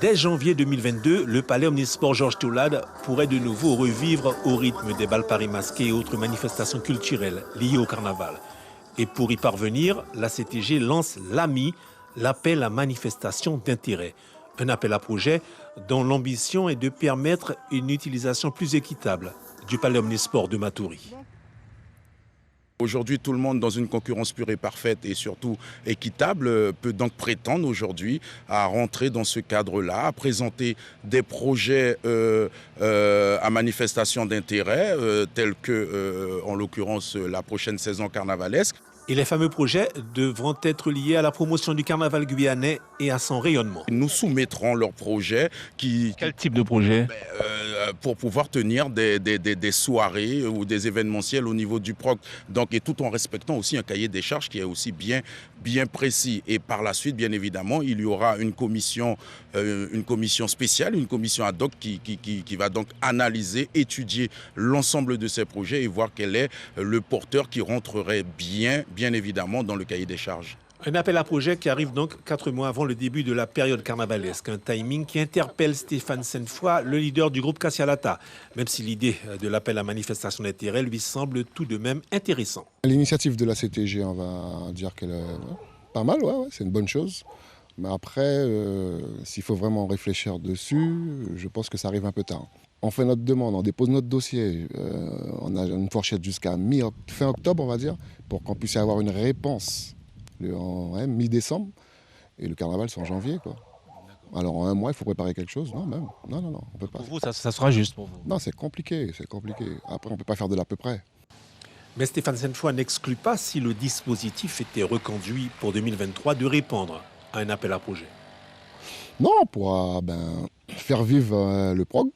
Dès janvier 2022, le palais omnisport Georges Toulade pourrait de nouveau revivre au rythme des bals Paris masqués et autres manifestations culturelles liées au carnaval. Et pour y parvenir, la CTG lance l'AMI, l'appel à manifestation d'intérêt. Un appel à projet dont l'ambition est de permettre une utilisation plus équitable du palais omnisport de Matoury. Aujourd'hui, tout le monde, dans une concurrence pure et parfaite et surtout équitable, peut donc prétendre aujourd'hui à rentrer dans ce cadre-là, à présenter des projets à manifestation d'intérêt, tels que, en l'occurrence, la prochaine saison carnavalesque. Et les fameux projets devront être liés à la promotion du carnaval guyanais et à son rayonnement. Nous soumettrons leurs projets Quel type de projet? Pour pouvoir tenir des soirées ou des événementiels au niveau du PROC. Donc, et tout en respectant aussi un cahier des charges qui est aussi bien précis. Et par la suite, bien évidemment, il y aura une commission spéciale, une commission ad hoc qui va donc analyser, étudier l'ensemble de ces projets et voir quel est le porteur qui rentrerait bien évidemment dans le cahier des charges. Un appel à projet qui arrive donc 4 mois avant le début de la période carnavalesque. Un timing qui interpelle Stéphane Sainte-Foy, le leader du groupe Cassialata, même si l'idée de l'appel à manifestation d'intérêt lui semble tout de même intéressant. L'initiative de la CTG, on va dire qu'elle est pas mal, ouais, c'est une bonne chose. Mais après, s'il faut vraiment réfléchir dessus, je pense que ça arrive un peu tard. On fait notre demande, on dépose notre dossier, on a une fourchette jusqu'à fin octobre, on va dire, pour qu'on puisse avoir une réponse en mi-décembre, et le carnaval c'est en janvier, quoi. Alors en un mois, il faut préparer quelque chose? Non, même. Non, on peut pas. Pour vous, ça sera juste pour vous? Non, c'est compliqué. Après, on peut pas faire de l'à peu près. Mais Stéphane Sainte-Foy n'exclut pas, si le dispositif était reconduit pour 2023, de répondre à un appel à projet. Non, on pourra faire vivre le prog.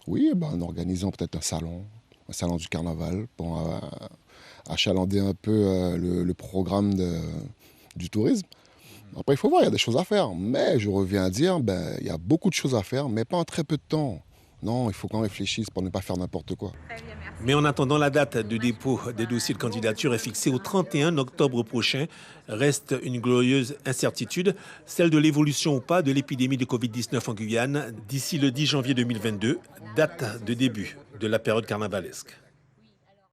Oui, en organisant peut-être un salon du carnaval, pour achalander un peu le programme du tourisme. Après, il faut voir, il y a des choses à faire. Mais je reviens à dire, il y a beaucoup de choses à faire, mais pas en très peu de temps. Non, il faut qu'on réfléchisse pour ne pas faire n'importe quoi. Mais en attendant, la date de dépôt des dossiers de candidature est fixée au 31 octobre prochain. Reste une glorieuse incertitude, celle de l'évolution ou pas de l'épidémie de Covid-19 en Guyane d'ici le 10 janvier 2022, date de début de la période carnavalesque.